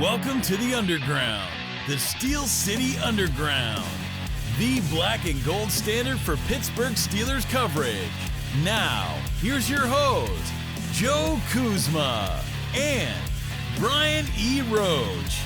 Welcome to the Underground, the Steel City Underground, the black and gold standard for Pittsburgh Steelers coverage. Now, here's your host, Joe Kuzma and Brian E. Roach.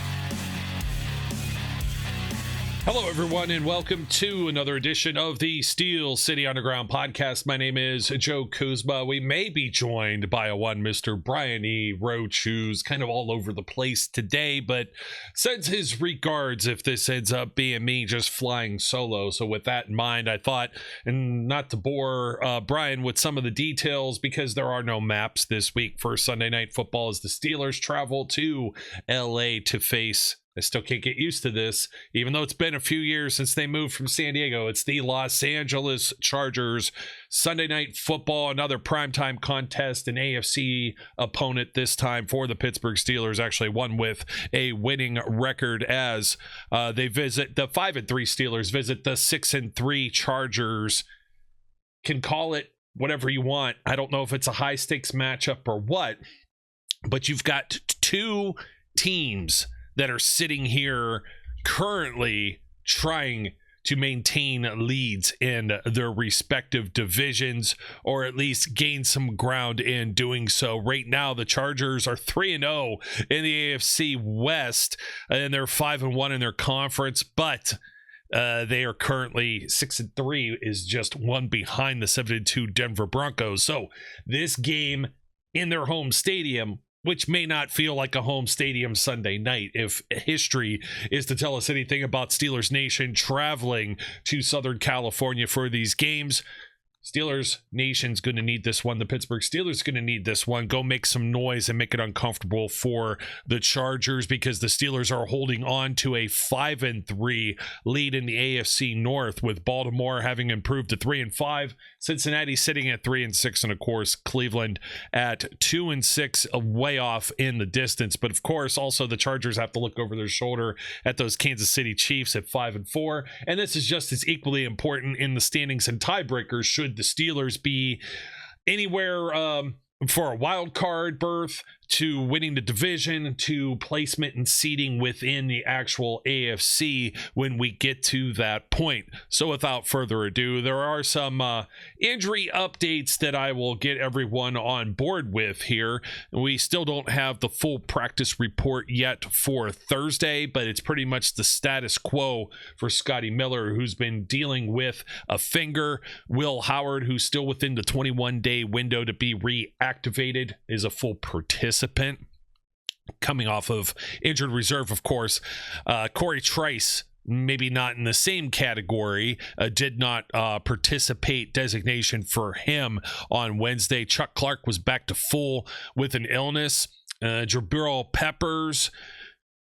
Hello, everyone, and welcome to another edition of the Steel City Underground podcast. My name is Joe Kuzma. We may be joined by Mr. Brian E. Roach, who's kind of all over the place today, but sends his regards if this ends up being me just flying solo. So with that in mind, I thought, and not to bore Brian with some of the details, because there are no maps this week for Sunday Night Football as the Steelers travel to LA to face, I still can't get used to this, even though it's been a few years since they moved from San Diego. It's the Los Angeles Chargers. Sunday Night Football, another primetime contest, an AFC opponent this time for the Pittsburgh Steelers. Actually, one with a winning record as they visit the 5-3 Steelers, visit the 6-3 Chargers. Can call it whatever you want. I don't know if it's a high stakes matchup or what, but you've got two teams that are sitting here currently trying to maintain leads in their respective divisions, or at least gain some ground in doing so. Right now, the Chargers are 3-0 in the AFC West, and they're 5-1 in their conference, but they are currently 6-3, is just one behind the 7-2 Denver Broncos. So this game in their home stadium, which may not feel like a home stadium Sunday night, if history is to tell us anything about Steelers Nation traveling to Southern California for these games. Steelers Nation's going to need this one. The Pittsburgh Steelers going to need this one. Go make some noise and make it uncomfortable for the Chargers, because the Steelers are holding on to a 5-3 lead in the AFC North, with Baltimore having improved to 3-5, Cincinnati sitting at 3-6, and of course Cleveland at 2-6, way off in the distance. But of course, also the Chargers have to look over their shoulder at those Kansas City Chiefs at 5-4, and this is just as equally important in the standings and tiebreakers. Should the Steelers be anywhere for a wild card berth, to winning the division, to placement and seeding within the actual AFC when we get to that point. So without further ado, there are some injury updates that I will get everyone on board with here. We still don't have the full practice report yet for Thursday, but it's pretty much the status quo for Scotty Miller, who's been dealing with a finger. Will Howard, who's still within the 21-day window to be reactivated, is a full participant, coming off of injured reserve, of course. Corey Trice, maybe not in the same category, did not participate, designation for him on Wednesday. Chuck Clark was back to full with an illness. Jabril Peppers,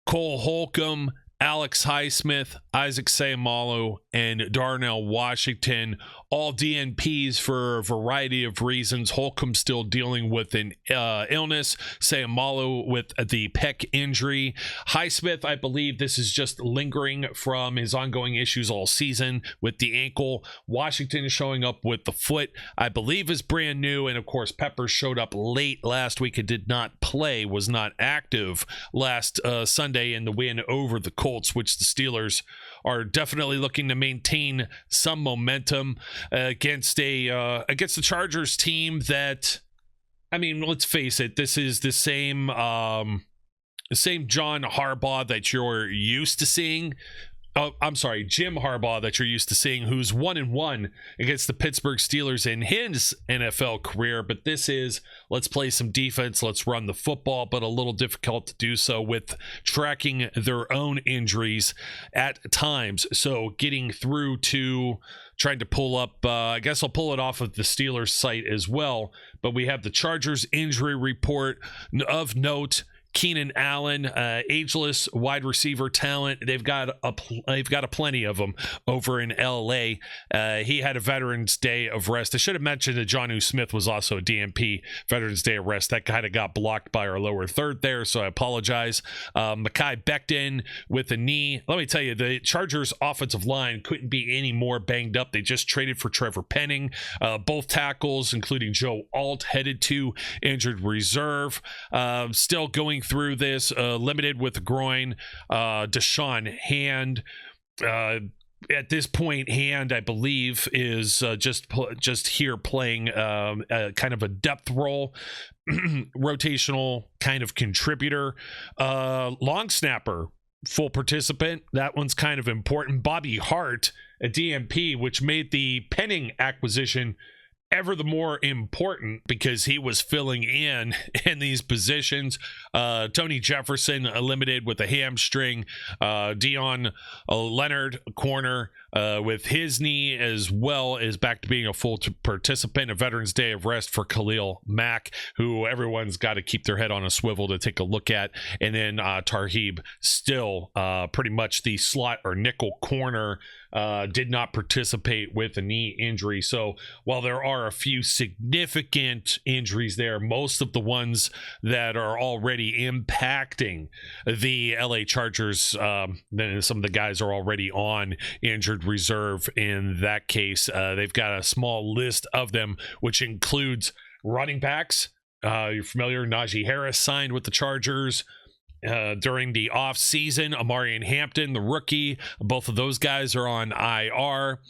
Cole Holcomb, Alex Highsmith, Isaac Seumalo, and Darnell Washington, all DNPs for a variety of reasons. Holcomb still dealing with an illness. Seumalo with the pec injury. Highsmith, I believe this is just lingering from his ongoing issues all season with the ankle. Washington is showing up with the foot, I believe is brand new. And of course, Peppers showed up late last week and did not play, was not active last Sunday in the win over the Colts, which the Steelers are definitely looking to maintain some momentum against the Chargers team that, I mean, let's face it, this is the same John Harbaugh that you're used to seeing. Oh, I'm sorry, Jim Harbaugh that you're used to seeing, who's 1-1 against the Pittsburgh Steelers in his NFL career. But this is, let's play some defense, let's run the football, but a little difficult to do so with tracking their own injuries at times. So getting through to trying to pull up, I guess I'll pull it off of the Steelers site as well. But we have the Chargers injury report of note. Keenan Allen, ageless wide receiver talent. They've got a plenty of them over in LA. He had a Veterans Day of rest. I should have mentioned that Jonnu Smith was also a DNP Veterans Day of rest. That kind of got blocked by our lower third there, so I apologize. Mekhi Becton with a knee. Let me tell you, the Chargers offensive line couldn't be any more banged up. They just traded for Trevor Penning. Both tackles, including Joe Alt, headed to injured reserve. Still going through this, limited with the groin. Deshaun Hand, at this point, Hand, I believe, is just here playing kind of a depth role, rotational kind of contributor. Long snapper, full participant. That one's kind of important. Bobby Hart, a DMP, which made the Penning acquisition ever the more important because he was filling in these positions. Tony Jefferson limited with a hamstring. Dion Leonard, corner, with his knee, as well as back to being a full participant. A Veterans Day of rest for Khalil Mack, who everyone's got to keep their head on a swivel to take a look at. And then Tarheeb, still pretty much the slot or nickel corner, did not participate with a knee injury. So while there are a few significant injuries there, most of the ones that are already impacting the LA Chargers, then some of the guys are already on injured reserve. In that case, they've got a small list of them, which includes running backs. You're familiar, Najee Harris signed with the Chargers during the off season. Amarian Hampton, the rookie, both of those guys are on IR.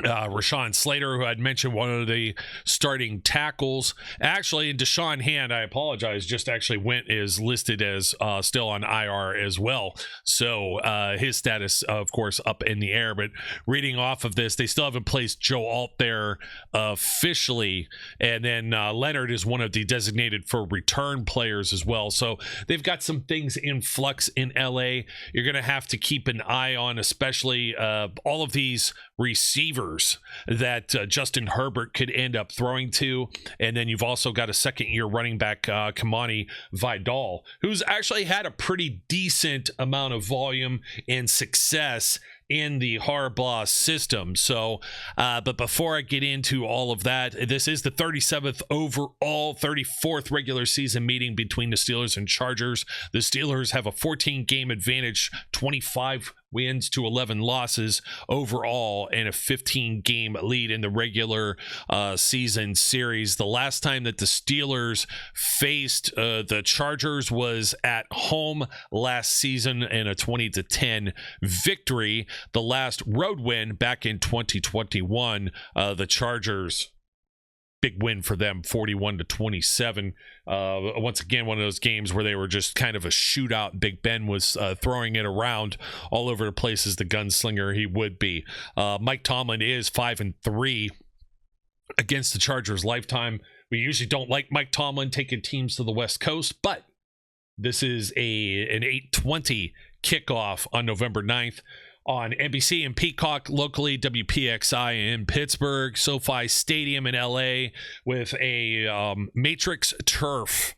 Rashawn Slater, who I'd mentioned, one of the starting tackles. Actually, Deshaun Hand, I apologize, just actually is listed as still on IR as well. So his status, of course, up in the air. But reading off of this, they still haven't placed Joe Alt there officially. And then Leonard is one of the designated for return players as well. So they've got some things in flux in LA. You're going to have to keep an eye on, especially all of these receivers that Justin Herbert could end up throwing to. And then you've also got a second-year running back, Kamani Vidal, who's actually had a pretty decent amount of volume and success in the Harbaugh system. So, but before I get into all of that, this is the 37th overall, 34th regular season meeting between the Steelers and Chargers. The Steelers have a 14-game advantage, 25 wins to 11 losses overall, and a 15-game lead in the regular season series. The last time that the Steelers faced the Chargers was at home last season in a 20-10 victory. The last road win back in 2021, the Chargers, big win for them, 41-27. Once again, one of those games where they were just kind of a shootout. Big Ben was throwing it around all over the place as the gunslinger he would be. Mike Tomlin is 5-3 against the Chargers lifetime. We usually don't like Mike Tomlin taking teams to the West Coast, but this is an 8:20 kickoff on November 9th. On NBC and Peacock, locally WPXI in Pittsburgh, SoFi Stadium in LA, with a matrix turf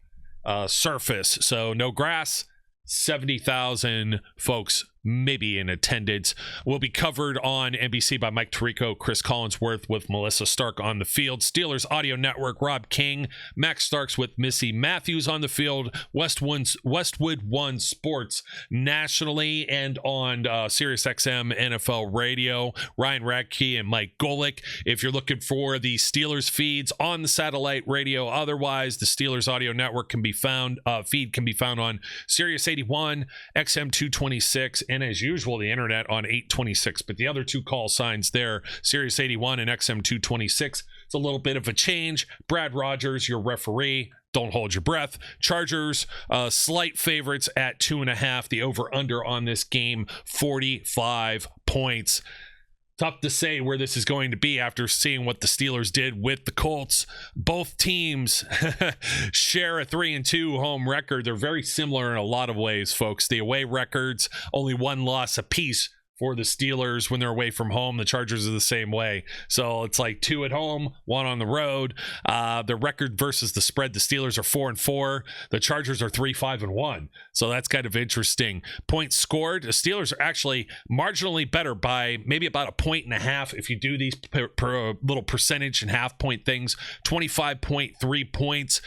surface. So no grass, 70,000 folks maybe in attendance. Will be covered on NBC by Mike Tirico, Chris Collinsworth with Melissa Stark on the field. Steelers Audio Network, Rob King, Max Starks with Missy Matthews on the field. Westwood One Sports nationally and on SiriusXM NFL Radio, Ryan Radke and Mike Golick. If you're looking for the Steelers feeds on the satellite radio, otherwise the Steelers Audio Network can be found, feed can be found on Sirius 81, XM 226, and as usual, the internet on 826. But the other two call signs there, Sirius 81 and XM 226. It's a little bit of a change. Brad Rogers, your referee. Don't hold your breath. Chargers, slight favorites at 2.5. The over-under on this game, 45 points. Tough to say where this is going to be after seeing what the Steelers did with the Colts. Both teams share a 3-2 home record. They're very similar in a lot of ways, folks. The away records, only one loss apiece for the Steelers when they're away from home. The Chargers are the same way. So it's like 2 at home, 1 on the road. The record versus the spread, the Steelers are 4-4. The Chargers are 3-5-1. So that's kind of interesting. Points scored, the Steelers are actually marginally better by maybe about 1.5 if you do these per little percentage and half point things. 25.3 points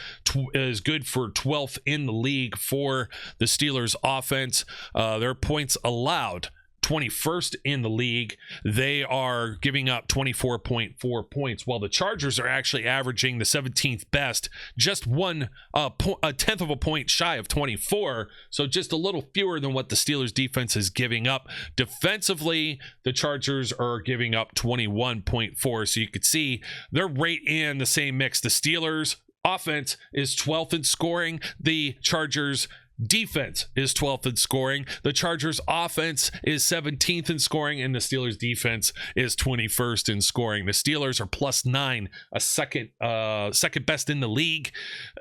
is good for 12th in the league for the Steelers offense. Their points allowed, 21st in the league. They are giving up 24.4 points, while the Chargers are actually averaging the 17th best, just a tenth of a point shy of 24, so just a little fewer than what the Steelers defense is giving up. Defensively, the Chargers are giving up 21.4, so you could see they're right in the same mix. The Steelers offense is 12th in scoring. The Chargers defense is 12th in scoring. The Chargers offense is 17th in scoring, and the Steelers defense is 21st in scoring. The Steelers are +9, a second best in the league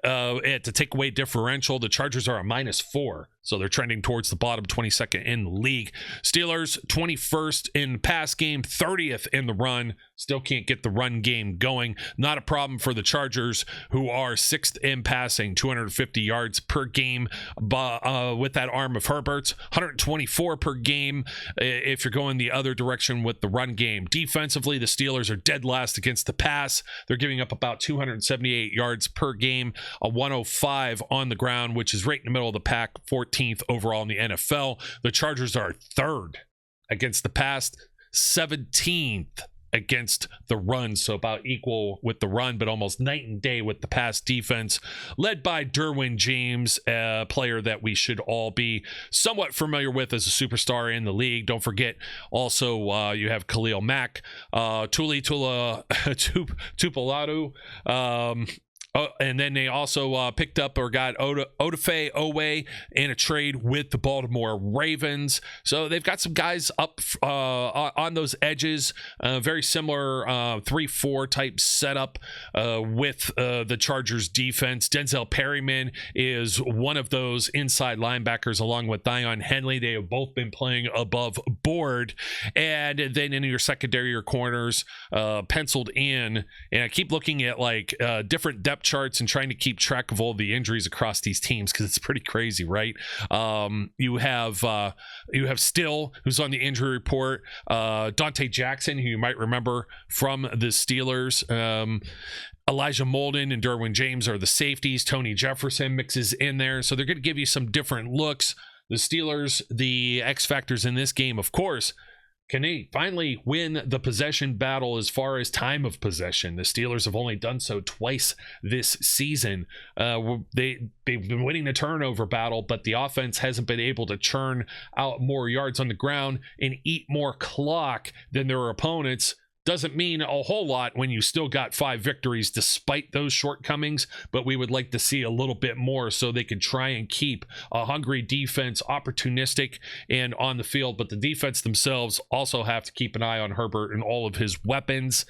at the takeaway differential. The Chargers are a -4, so they're trending towards the bottom, 22nd in the league. Steelers 21st in pass game, 30th in the run. Still can't get the run game going. Not a problem for the Chargers, who are 6th in passing, 250 yards per game with that arm of Herbert's, 124 per game if you're going the other direction with the run game. Defensively, the Steelers are dead last against the pass. They're giving up about 278 yards per game, a 105 on the ground, which is right in the middle of the pack, 14th overall in the NFL. The Chargers are 3rd against the pass, 17th against the run, so about equal with the run, but almost night and day with the pass defense, led by Derwin James, a player that we should all be somewhat familiar with as a superstar in the league. Don't forget, also, you have Khalil Mack, Tupolatu, and then they also picked up or got Odafe Owe in a trade with the Baltimore Ravens. So they've got some guys up on those edges, very similar 3-4 type setup with the Chargers defense. Denzel Perryman is one of those inside linebackers along with Dion Henley. They have both been playing above board. And then in your secondary, your corners penciled in. And I keep looking at like different depth charts and trying to keep track of all the injuries across these teams, because it's pretty crazy, right? You have Still, who's on the injury report, Dante Jackson, who you might remember from the Steelers, Elijah Molden and Derwin James are the safeties. Tony Jefferson mixes in there, so they're going to give you some different looks. The Steelers, the X factors in this game, of course, can they finally win the possession battle as far as time of possession? The Steelers have only done so twice this season. They've been winning the turnover battle, but the offense hasn't been able to churn out more yards on the ground and eat more clock than their opponents. Doesn't mean a whole lot when you still got 5 victories despite those shortcomings, but we would like to see a little bit more so they could try and keep a hungry defense opportunistic and on the field. But the defense themselves also have to keep an eye on Herbert and all of his weapons.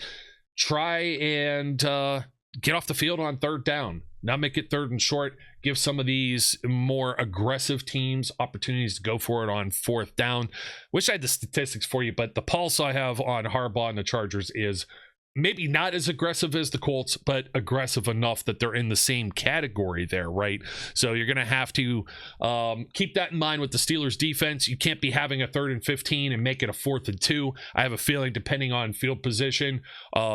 Try and get off the field on 3rd down. Not make it 3rd and short. Give some of these more aggressive teams opportunities to go for it on 4th down. Wish I had the statistics for you, but the pulse I have on Harbaugh and the Chargers is maybe not as aggressive as the Colts, but aggressive enough that they're in the same category there, right? So you're going to have to keep that in mind with the Steelers defense. You can't be having a 3rd and 15 and make it a 4th and 2. I have a feeling, depending on field position,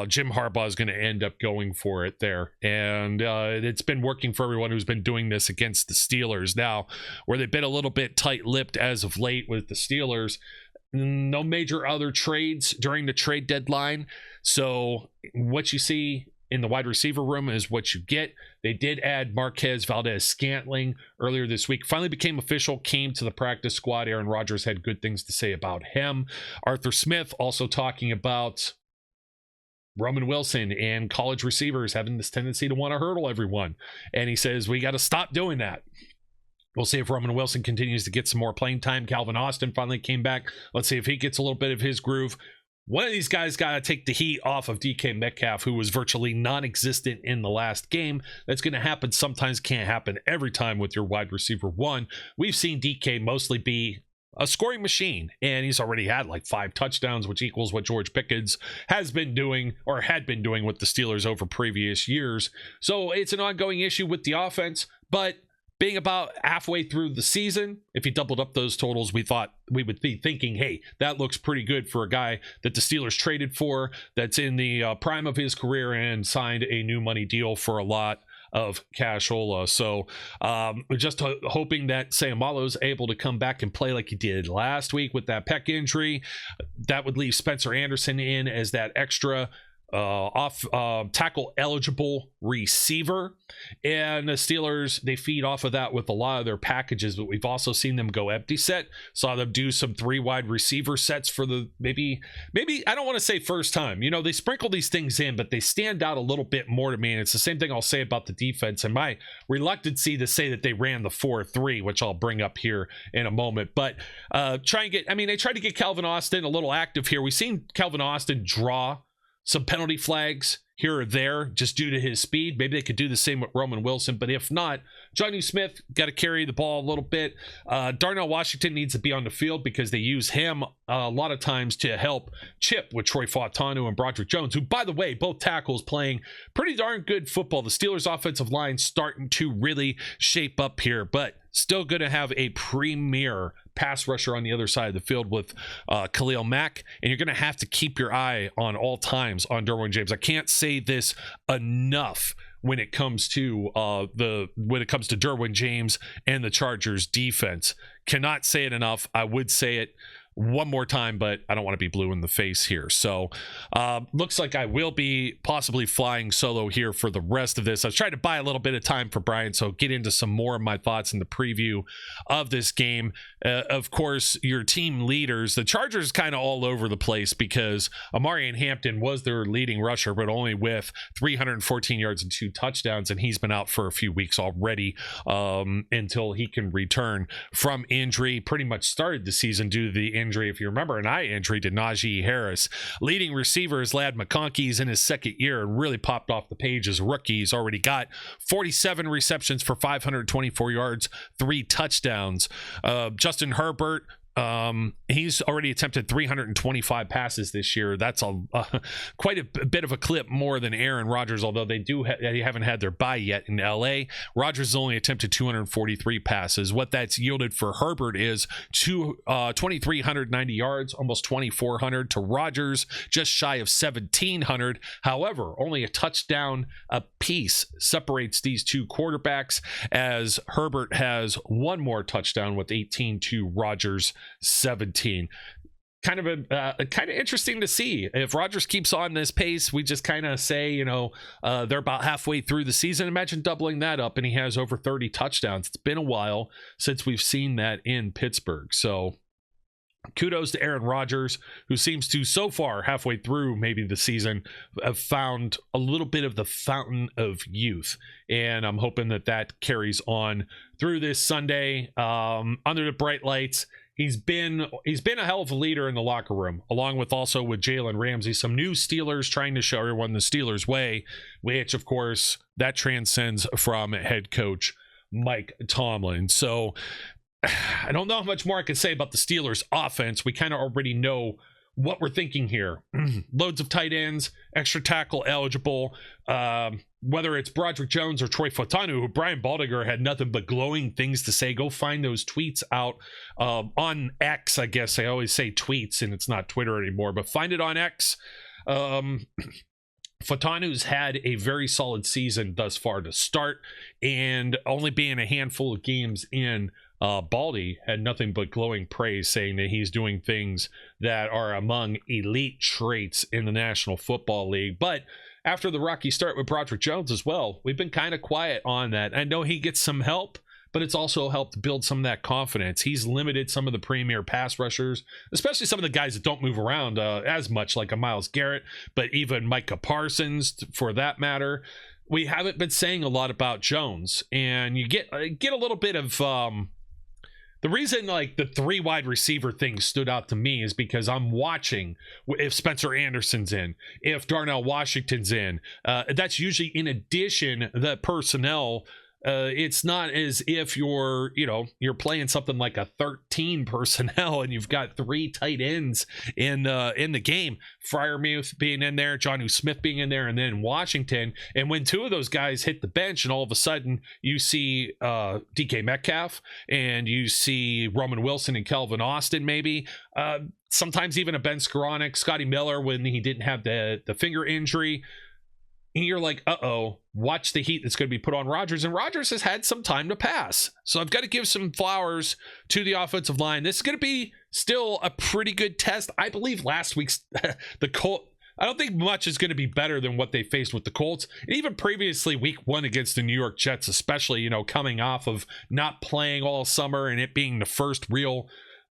Jim Harbaugh is going to end up going for it there. And it's been working for everyone who's been doing this against the Steelers. Now, where they've been a little bit tight-lipped as of late with the Steelers, no major other trades during the trade deadline. So what you see in the wide receiver room is what you get. They did add Marquez Valdez-Scantling earlier this week. Finally became official, came to the practice squad. Aaron Rodgers had good things to say about him. Arthur Smith also talking about Roman Wilson and college receivers having this tendency to want to hurdle everyone. And he says, we got to stop doing that. We'll see if Roman Wilson continues to get some more playing time. Calvin Austin finally came back. Let's see if he gets a little bit of his groove. One of these guys got to take the heat off of DK Metcalf, who was virtually non-existent in the last game. That's going to happen sometimes, can't happen every time with your wide receiver one. We've seen DK mostly be a scoring machine, and he's already had like 5 touchdowns, which equals what George Pickens has been doing or had been doing with the Steelers over previous years. So it's an ongoing issue with the offense, but being about halfway through the season, if you doubled up those totals, we thought we would be thinking, hey, that looks pretty good for a guy that the Steelers traded for, that's in the prime of his career and signed a new money deal for a lot of cashola. So we're just hoping that Sayamalo's able to come back and play like he did last week with that pec injury. That would leave Spencer Anderson in as that extra tackle eligible receiver, and the Steelers, they feed off of that with a lot of their packages, but we've also seen them go empty set. Saw them do some 3 wide receiver sets for the maybe I don't want to say first time, they sprinkle these things in, but they stand out a little bit more to me. And it's the same thing I'll say about the defense and my reluctancy to say that they ran the 4-3, which I'll bring up here in a moment. But they tried to get Calvin Austin a little active here. We've seen Calvin Austin draw some penalty flags here or there just due to his speed. Maybe they could do the same with Roman Wilson, but if not, Jonnu Smith got to carry the ball a little bit. Darnell Washington needs to be on the field because they use him a lot of times to help chip with Troy Fautanu and Broderick Jones, who, by the way, both tackles playing pretty darn good football. The Steelers' offensive line starting to really shape up here, but still going to have a premier pass rusher on the other side of the field with Khalil Mack, and you're going to have to keep your eye on all times on Derwin James. I can't say this enough when it comes to Derwin James and the Chargers defense. Cannot say it enough. I would say it one more time, but I don't want to be blue in the face here. So looks like I will be possibly flying solo here for the rest of this. I was trying to buy a little bit of time for Brian, so get into some more of my thoughts in the preview of this game. Of course, your team leaders, the Chargers, kind of all over the place because Amarian Hampton was their leading rusher, but only with 314 yards and 2 touchdowns, and he's been out for a few weeks already until he can return from injury. Pretty much started the season due to the injury, if you remember, an eye injury to Najee Harris. Leading receiver is Lad McConkey. He's in his second year and really popped off the page as a rookie. He's already got 47 receptions for 524 yards, 3 touchdowns. Justin Herbert, he's already attempted 325 passes this year. That's quite a bit of a clip more than Aaron Rodgers, although they haven't had their bye yet in LA. Rodgers has only attempted 243 passes. What that's yielded for Herbert is 2,390 yards, almost 2,400 to Rodgers, just shy of 1,700. However, only a touchdown apiece separates these two quarterbacks, as Herbert has one more touchdown with 18 to Rodgers 17. Kind of interesting to see if Rodgers keeps on this pace. We just kind of say, they're about halfway through the season. Imagine doubling that up, and he has over 30 touchdowns. It's been a while since we've seen that in Pittsburgh. So kudos to Aaron Rodgers, who seems to, so far, halfway through maybe the season, have found a little bit of the fountain of youth. And I'm hoping that carries on through this Sunday under the bright lights. He's been a hell of a leader in the locker room, along with also with Jalen Ramsey. Some new Steelers trying to show everyone the Steelers way, which, of course, that transcends from head coach Mike Tomlin. So I don't know how much more I could say about the Steelers offense. We kind of already know what we're thinking here. Loads of tight ends, extra tackle eligible, whether it's Broderick Jones or Troy Fautanu, who Brian Baldinger had nothing but glowing things to say. Go find those tweets out on X, I guess. I always say tweets, and it's not Twitter anymore, but find it on X. Fautanu's had a very solid season thus far to start, and only being a handful of games in, Baldy had nothing but glowing praise, saying that he's doing things that are among elite traits in the National Football League. But after the rocky start with Broderick Jones as well, we've been kind of quiet on that. I know he gets some help, but it's also helped build some of that confidence. He's limited some of the premier pass rushers, especially some of the guys that don't move around as much, like a Myles Garrett, but even Micah Parsons, for that matter. We haven't been saying a lot about Jones, and you get a little bit of the reason like the 3 wide receiver thing stood out to me is because I'm watching if Spencer Anderson's in, if Darnell Washington's in. That's usually in addition the personnel. It's not as if you're playing something like a 13 personnel and you've got 3 tight ends in the game. Freiermuth being in there, Jonnu Smith being in there, and then Washington. And when 2 of those guys hit the bench, and all of a sudden you see DK Metcalf and you see Roman Wilson and Kelvin Austin, maybe. Sometimes even a Ben Skoranek, Scotty Miller when he didn't have the finger injury. And you're like, uh-oh, watch the heat that's going to be put on Rodgers. And Rodgers has had some time to pass. So I've got to give some flowers to the offensive line. This is going to be still a pretty good test. I believe last week's the Colts, I don't think much is going to be better than what they faced with the Colts. And even previously, week 1 against the New York Jets, especially, coming off of not playing all summer and it being the first real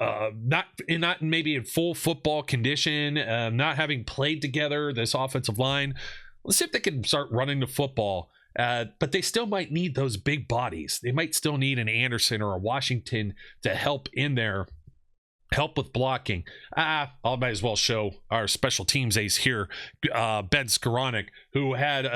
not maybe in full football condition, not having played together, this offensive line. Let's see if they can start running the football. But they still might need those big bodies. They might still need an Anderson or a Washington to help in there, help with blocking. I might as well show our special teams ace here, Ben Skoranek, who had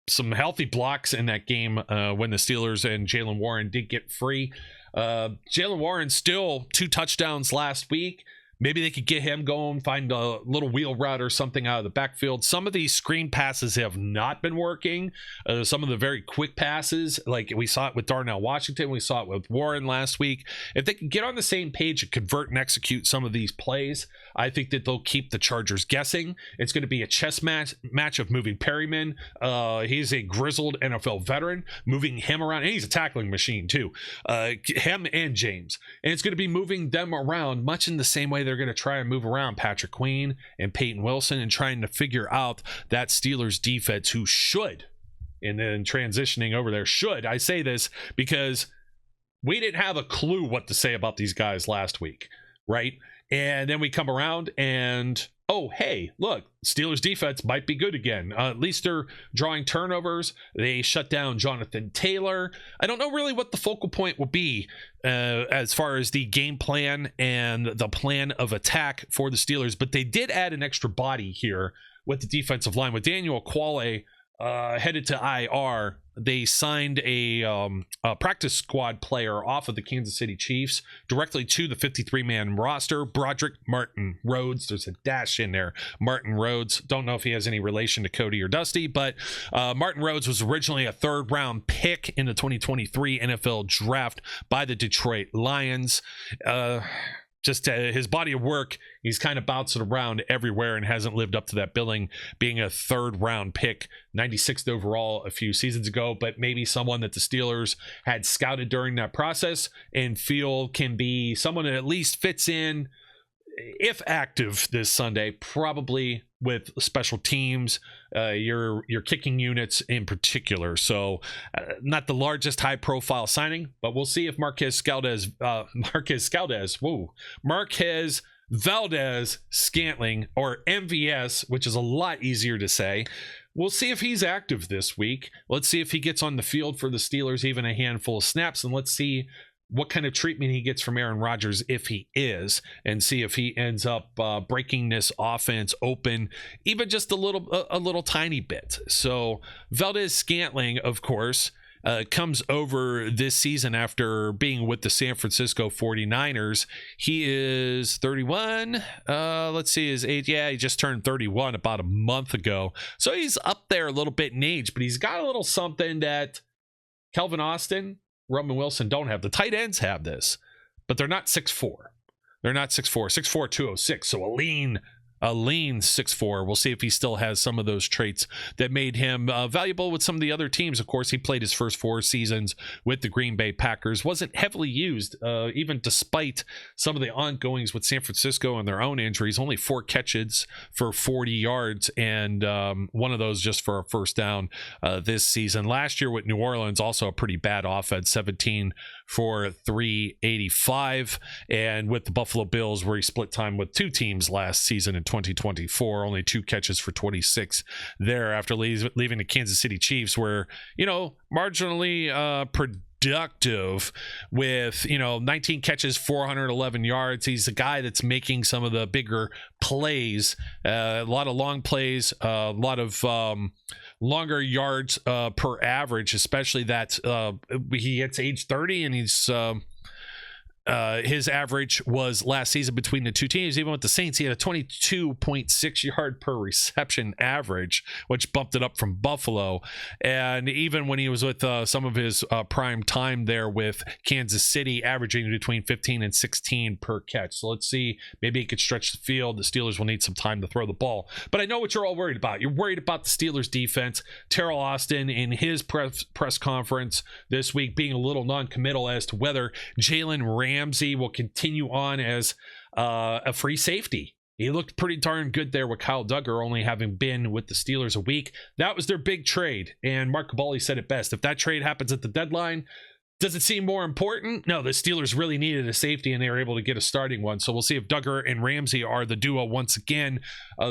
some healthy blocks in that game when the Steelers and Jaylen Warren did get free. Jaylen Warren still 2 touchdowns last week. Maybe they could get him going, find a little wheel route or something out of the backfield. Some of these screen passes have not been working. Some of the very quick passes, like we saw it with Darnell Washington, we saw it with Warren last week. If they can get on the same page and convert and execute some of these plays, I think that they'll keep the Chargers guessing. It's going to be a chess match of moving Perryman. He's a grizzled NFL veteran, moving him around, and he's a tackling machine too. Him and James. And it's going to be moving them around much in the same way they're going to try and move around Patrick Queen and Peyton Wilson and trying to figure out that Steelers defense, who should, and then transitioning over there, should. I say this because we didn't have a clue what to say about these guys last week, right? And then we come around and, oh, hey, look, Steelers defense might be good again. At least they're drawing turnovers. They shut down Jonathan Taylor. I don't know really what the focal point will be as far as the game plan and the plan of attack for the Steelers, but they did add an extra body here with the defensive line. With Daniel Quale headed to IR, they signed a practice squad player off of the Kansas City Chiefs directly to the 53-man roster, Broderick Martin Rhodes. There's a dash in there. Martin Rhodes. Don't know if he has any relation to Cody or Dusty, but Martin Rhodes was originally a 3rd-round pick in the 2023 NFL draft by the Detroit Lions. Just his body of work, he's kind of bouncing around everywhere and hasn't lived up to that billing, being a 3rd-round pick, 96th overall a few seasons ago, but maybe someone that the Steelers had scouted during that process and feel can be someone that at least fits in, if active this Sunday, probably with special teams, your kicking units in particular. So not the largest high profile signing, but we'll see if Marquez Valdez-Scantling, or MVS, which is a lot easier to say. We'll see if he's active this week. Let's see if he gets on the field for the Steelers, even a handful of snaps, and let's see what kind of treatment he gets from Aaron Rodgers, if he is, and see if he ends up breaking this offense open even just a little tiny bit. So Valdez-Scantling, of course, comes over this season after being with the San Francisco 49ers. He is 31. Let's see his age. Yeah, he just turned 31 about a month ago. So he's up there a little bit in age, but he's got a little something that Kelvin Austin, Roman Wilson don't have. The tight ends have this, but they're not 6'4". They're not 6'4", 6'4", 206. So a lean 6'4". We'll see if he still has some of those traits that made him valuable with some of the other teams. Of course, he played his first 4 seasons with the Green Bay Packers. Wasn't heavily used, even despite some of the ongoings with San Francisco and their own injuries. Only 4 catches for 40 yards, and one of those just for a first down this season. Last year with New Orleans, also a pretty bad offense, 17 for 385. And with the Buffalo Bills, where he split time with 2 teams last season in 2024, only 2 catches for 26 there after leaving the Kansas City Chiefs, where, marginally productive with 19 catches, 411 yards. He's a guy that's making some of the bigger plays, a lot of long plays, a lot of longer yards per average, especially that he hits age 30 and he's His average was last season between the two teams. Even with the Saints, he had a 22.6 yard per reception average, which bumped it up from Buffalo. And even when he was with some of his prime time there with Kansas City, averaging between 15 and 16 per catch. So let's see, maybe he could stretch the field. The Steelers will need some time to throw the ball. But I know what you're all worried about. You're worried about the Steelers defense. Terrell Austin in his press conference this week being a little non-committal as to whether Jalen Ramsey will continue on as a free safety. He looked pretty darn good there with Kyle Duggar only having been with the Steelers a week. That was their big trade, and Mark Cabali said it best. If that trade happens at the deadline, does it seem more important? No, the Steelers really needed a safety, and they were able to get a starting one. So we'll see if Duggar and Ramsey are the duo once again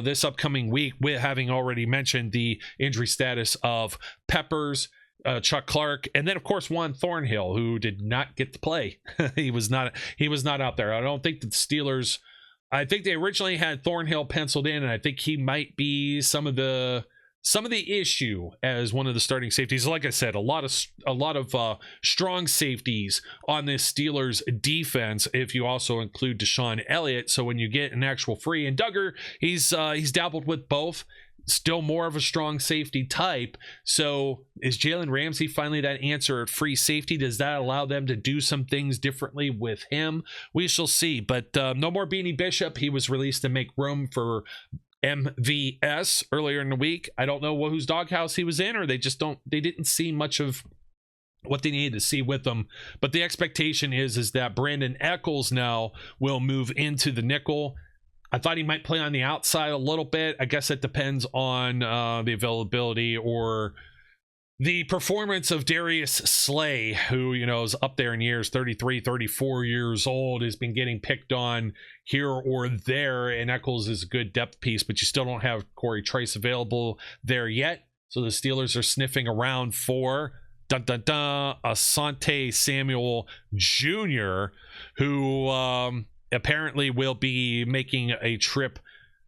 this upcoming week, with having already mentioned the injury status of Peppers, Chuck Clark, and then of course Juan Thornhill, who did not get to play. he was not out there. I don't think the Steelers, I think they originally had Thornhill penciled in, and I think he might be some of the issue as one of the starting safeties. Like I said, a lot of strong safeties on this Steelers defense if you also include Deshaun Elliott. So when you get an actual free, and Duggar, he's dabbled with both, still more of a strong safety type. So is Jalen Ramsey finally that answer at free safety? Does that allow them to do some things differently with him? We shall see. But no more Beanie Bishop. He was released to make room for MVS earlier in the week. I don't know whose doghouse he was in, or they didn't see much of what they needed to see with them. But the expectation is that Brandon Echols now will move into the nickel. I thought he might play on the outside a little bit. I guess it depends on the availability or the performance of Darius Slay, who, is up there in years, 33, 34 years old, has been getting picked on here or there, and Echols is a good depth piece, but you still don't have Corey Trice available there yet. So the Steelers are sniffing around for Asante Samuel Jr., who apparently will be making a trip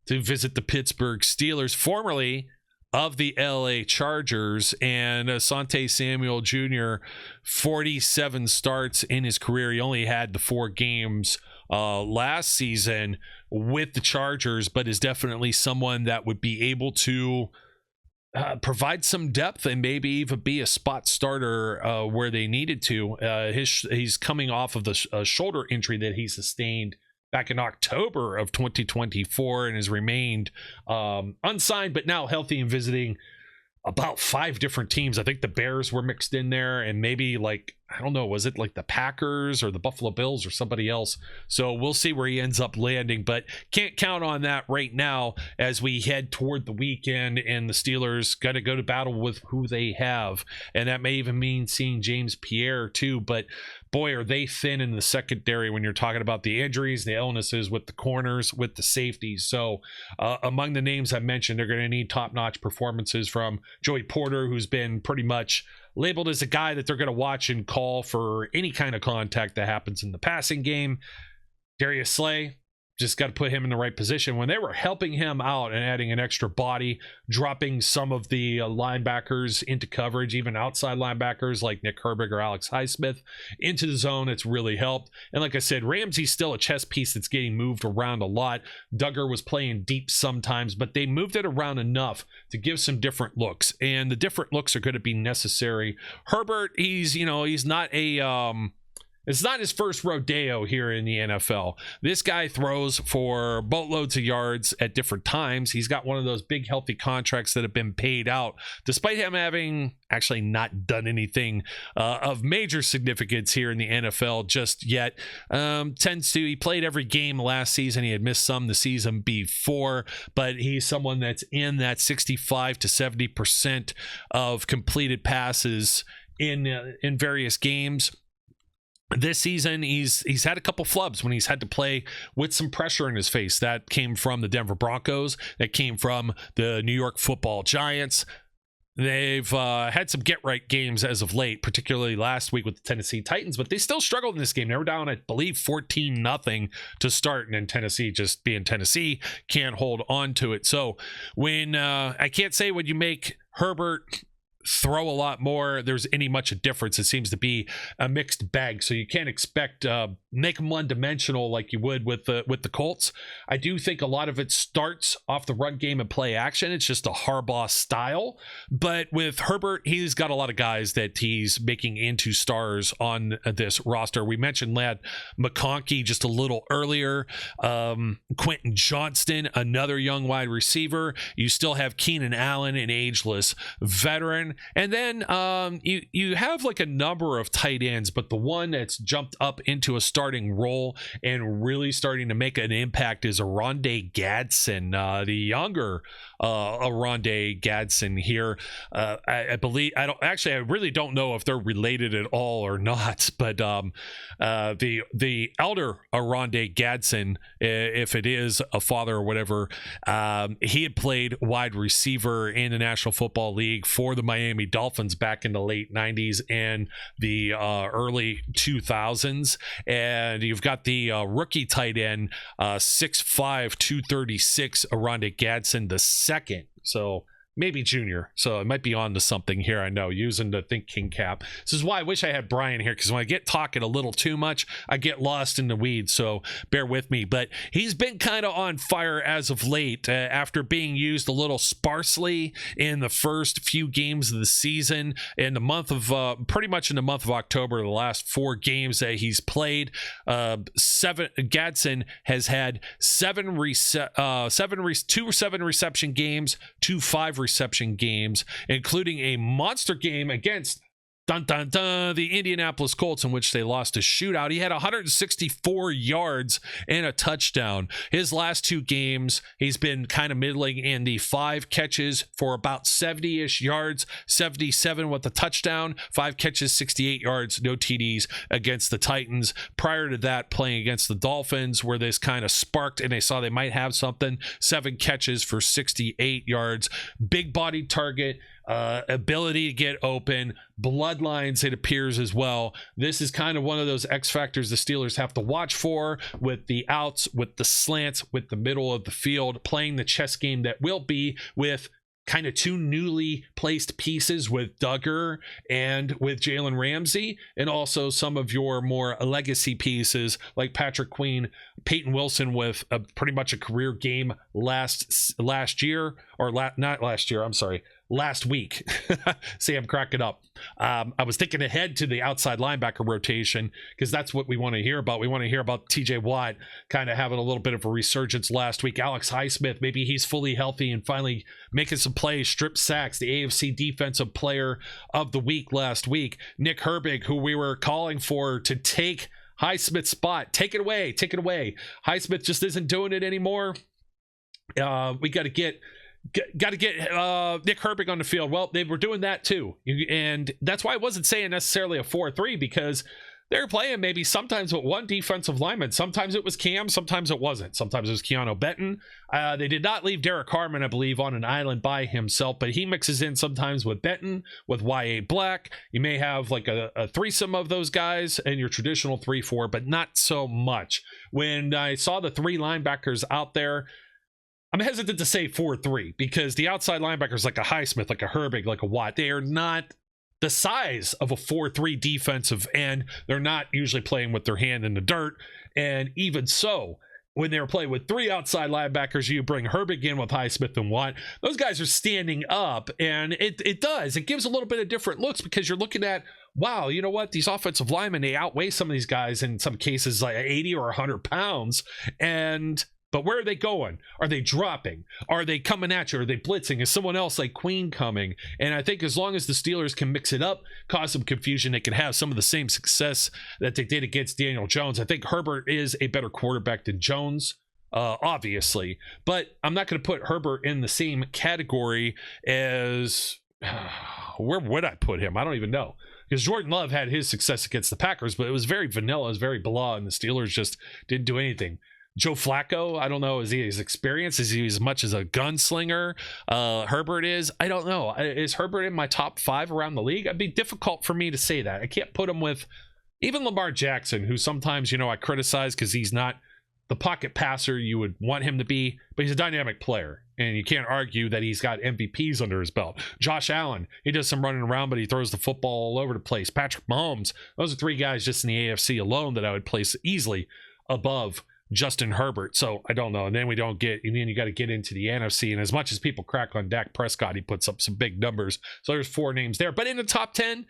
to visit the Pittsburgh Steelers, formerly of the LA Chargers. And Asante Samuel Jr., 47 starts in his career. He only had the 4 games last season with the Chargers, but is definitely someone that would be able to provide some depth and maybe even be a spot starter where they needed to. He's coming off of the shoulder injury that he sustained back in October of 2024 and has remained unsigned, but now healthy and visiting about 5 different teams. I think the Bears were mixed in there, and maybe I don't know, was it like the Packers or the Buffalo Bills or somebody else? So we'll see where he ends up landing, but can't count on that right now as we head toward the weekend, and the Steelers got to go to battle with who they have. And that may even mean seeing James Pierre too, but boy, are they thin in the secondary when you're talking about the injuries, the illnesses with the corners, with the safeties. So among the names I mentioned, they're going to need top-notch performances from Joey Porter, who's been pretty much labeled as a guy that they're going to watch and call for any kind of contact that happens in the passing game. Darius Slay, just got to put him in the right position. When they were helping him out and adding an extra body, dropping some of the linebackers into coverage, even outside linebackers like Nick Herbig or Alex Highsmith into the zone, it's really helped. And like I said, Ramsey's still a chess piece that's getting moved around a lot. Duggar was playing deep sometimes, but they moved it around enough to give some different looks, and the different looks are going to be necessary. Herbert, he's not it's not his first rodeo here in the NFL. This guy throws for boatloads of yards at different times. He's got one of those big, healthy contracts that have been paid out, despite him having actually not done anything of major significance here in the NFL just yet. He played every game last season. He had missed some the season before, but he's someone that's in that 65 to 70% of completed passes in various games. This season, he's had a couple flubs when he's had to play with some pressure in his face. That came from the Denver Broncos. That came from the New York Football Giants. They've had some get-right games as of late, particularly last week with the Tennessee Titans, but they still struggled in this game. They were down, I believe, 14-0 to start, and then Tennessee, just being Tennessee, can't hold on to it. So when I can't say when you make Herbert throw a lot more, there's any much a difference. It seems to be a mixed bag, so you can't expect make them one-dimensional like you would with the Colts. I do think a lot of it starts off the run game and play action. It's just a Harbaugh style, but with Herbert, he's got a lot of guys that he's making into stars on this roster. We mentioned Ladd McConkey just a little earlier. Quentin Johnston, another young wide receiver. You still have Keenan Allen, an ageless veteran. And then you have like a number of tight ends, but the one that's jumped up into a starting role and really starting to make an impact is Oronde Gadsden, the younger Oronde Gadsden here. I believe, I really don't know if they're related at all or not, but the elder Oronde Gadsden, if it is a father or whatever, he had played wide receiver in the National Football League for the Miami Dolphins back in the late 90s and the early 2000s. And you've got the rookie tight end, 6'5", 236, Oronde Gadsden the second. So maybe junior, so it might be on to something here. I know, using the thinking cap. This is why I wish I had Brian here, because when I get talking a little too much, I get lost in the weeds, so bear with me. But he's been kind of on fire as of late, after being used a little sparsely in the first few games of the season. In the month of pretty much in the month of October, the last 4 games that he's played, Gadsden has had 2 7-reception games, 2 5-reception games, including a monster game against the Indianapolis Colts, in which they lost a shootout. He had 164 yards and a touchdown. His last 2 games, he's been kind of middling in the 5 catches for about 70-ish yards, 77 with a touchdown, 5 catches, 68 yards, no TDs against the Titans. Prior to that, playing against the Dolphins, where this kind of sparked and they saw they might have something, 7 catches for 68 yards. Big body target, ability to get open, bloodlines, it appears, as well. This is kind of one of those X factors the Steelers have to watch for, with the outs, with the slants, with the middle of the field, playing the chess game that will be with kind of 2 newly placed pieces with Duggar and with Jalen Ramsey, and also some of your more legacy pieces like Patrick Queen, Peyton Wilson with pretty much a career game last week. See, I'm cracking up. I was thinking ahead to the outside linebacker rotation, because that's what we want to hear about. We want to hear about TJ Watt kind of having a little bit of a resurgence last week. Alex Highsmith, maybe he's fully healthy and finally making some plays, strip sacks, the AFC Defensive Player of the Week last week. Nick Herbig, who we were calling for to take Highsmith's spot. Take it away. Highsmith just isn't doing it anymore. We got to get Nick Herbig on the field. Well, they were doing that too, and that's why I wasn't saying necessarily a 4-3, because they're playing maybe sometimes with 1 defensive lineman. Sometimes it was Cam, sometimes it wasn't. Sometimes it was Keanu Benton. They did not leave Derek Harmon, I believe, on an island by himself, but he mixes in sometimes with Benton, with Y.A. Black. You may have like a threesome of those guys and your traditional 3-4, but not so much. When I saw the 3 linebackers out there, I'm hesitant to say 4-3, because the outside linebackers like a Highsmith, like a Herbig, like a Watt, they are not the size of a 4-3 defensive end. They're not usually playing with their hand in the dirt. And even so, when they were playing with 3 outside linebackers, you bring Herbig in with Highsmith and Watt, those guys are standing up, and it gives a little bit of different looks, because you're looking at, wow, you know what, these offensive linemen, they outweigh some of these guys in some cases like 80 or 100 pounds. But where are they going? Are they dropping? Are they coming at you? Are they blitzing? Is someone else like Queen coming? And I think as long as the Steelers can mix it up, cause some confusion, they can have some of the same success that they did against Daniel Jones. I think Herbert is a better quarterback than Jones, obviously. But I'm not going to put Herbert in the same category as... where would I put him? I don't even know. Because Jordan Love had his success against the Packers, but it was very vanilla, it was very blah, and the Steelers just didn't do anything. Joe Flacco, I don't know, is he as experienced? Is he as much as a gunslinger? Herbert is? I don't know. Is Herbert in my top 5 around the league? It'd be difficult for me to say that. I can't put him with even Lamar Jackson, who sometimes, I criticize because he's not the pocket passer you would want him to be, but he's a dynamic player, and you can't argue that he's got MVPs under his belt. Josh Allen, he does some running around, but he throws the football all over the place. Patrick Mahomes, those are three guys just in the AFC alone that I would place easily above Justin Herbert. So I don't know. And then you got to get into the NFC. And as much as people crack on Dak Prescott, he puts up some big numbers. So there's 4 names there. But in the top 10,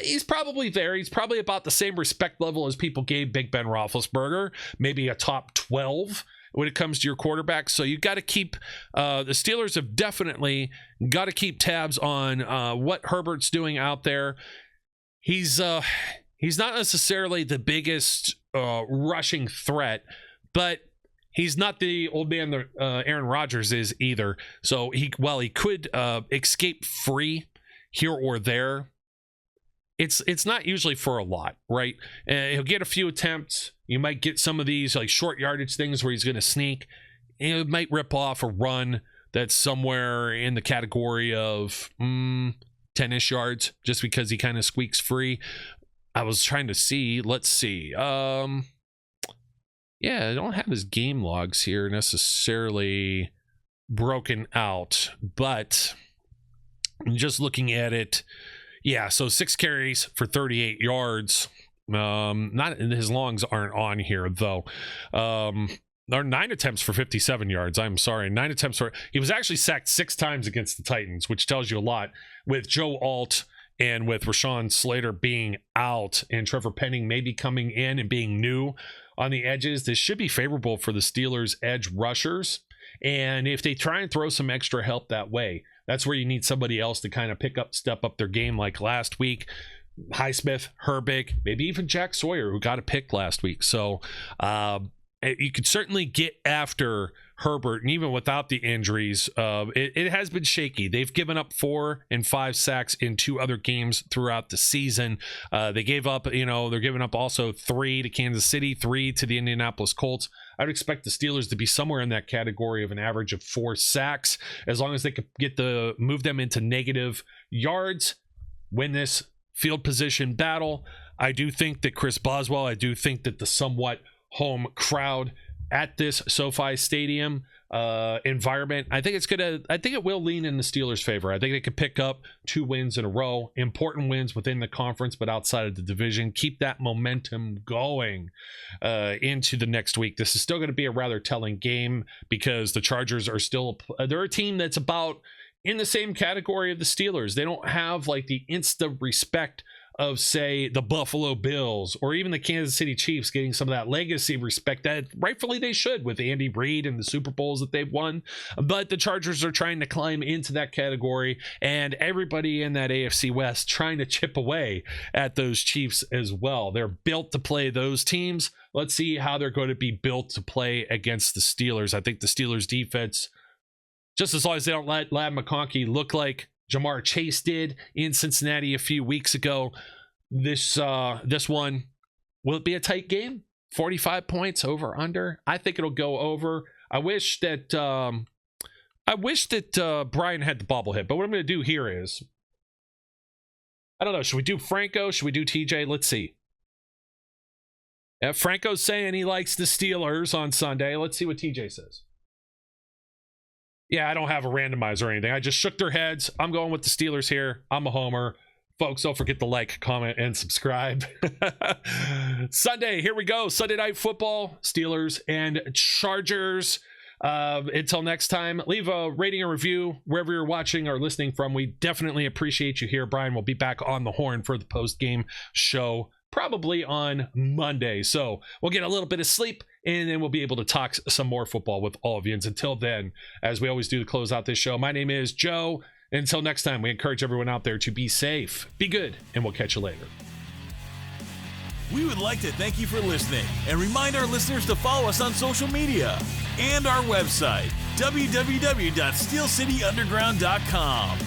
he's probably there. He's probably about the same respect level as people gave Big Ben Roethlisberger, maybe a top 12 when it comes to your quarterback. So you got to keep, the Steelers have definitely got to keep tabs on what Herbert's doing out there. He's not necessarily the biggest rushing threat, but he's not the old man that Aaron Rodgers is either. So he could escape free here or there, it's not usually for a lot, right? He'll get a few attempts. You might get some of these like short yardage things where he's going to sneak. It might rip off a run that's somewhere in the category of 10-ish yards just because he kind of squeaks free. I was trying to see. Let's see. Yeah, I don't have his game logs here necessarily broken out, but just looking at it, yeah, so 6 carries for 38 yards. Not his longs aren't on here though. There are 9 attempts for 57 yards. I'm sorry, 9 attempts for. He was actually sacked 6 times against the Titans, which tells you a lot. With Joe Alt and with Rashawn Slater being out and Trevor Penning maybe coming in and being new on the edges, this should be favorable for the Steelers' edge rushers. And if they try and throw some extra help that way, that's where you need somebody else to kind of step up their game like last week. Highsmith, Herbig, maybe even Jack Sawyer, who got a pick last week. So you could certainly get after Herbert, and even without the injuries, it has been shaky. They've given up 4 and 5 sacks in 2 other games throughout the season. They gave up, they're giving up also 3 to Kansas City, 3 to the Indianapolis Colts. I would expect the Steelers to be somewhere in that category of an average of 4 sacks, as long as they could move them into negative yards, win this field position battle. I do think that Chris Boswell, I do think that the somewhat home crowd at this SoFi Stadium environment, I think it will lean in the Steelers' favor. I think they could pick up 2 wins in a row, important wins within the conference, but outside of the division, keep that momentum going into the next week. This is still going to be a rather telling game because the Chargers are still, they're a team that's about in the same category of the Steelers. They don't have like the insta respect of, say, the Buffalo Bills or even the Kansas City Chiefs getting some of that legacy respect that rightfully they should with Andy Reid and the Super Bowls that they've won. But the Chargers are trying to climb into that category, and everybody in that AFC West trying to chip away at those Chiefs as well. They're built to play those teams. Let's see how they're going to be built to play against the Steelers. I think the Steelers defense, just as long as they don't let Ladd McConkey look like Jamar Chase did in Cincinnati a few weeks ago, this one, will it be a tight game? 45 points over under? I think it'll go over. I wish that Brian had the bobblehead, but what I'm going to do here is, I don't know, should we do Franco? Should we do TJ? Let's see. Franco's saying he likes the Steelers on Sunday. Let's see what TJ says. Yeah, I don't have a randomizer or anything. I just shook their heads. I'm going with the Steelers here. I'm a homer. Folks, don't forget to like, comment, and subscribe. Sunday, here we go. Sunday Night Football, Steelers and Chargers. Until next time, leave a rating or review wherever you're watching or listening from. We definitely appreciate you here. Brian will be back on the horn for the post-game show probably on Monday. So we'll get a little bit of sleep, and then we'll be able to talk some more football with all of you. And until then, as we always do to close out this show, my name is Joe. Until next time, we encourage everyone out there to be safe, be good, and we'll catch you later. We would like to thank you for listening and remind our listeners to follow us on social media and our website, www.steelcityunderground.com.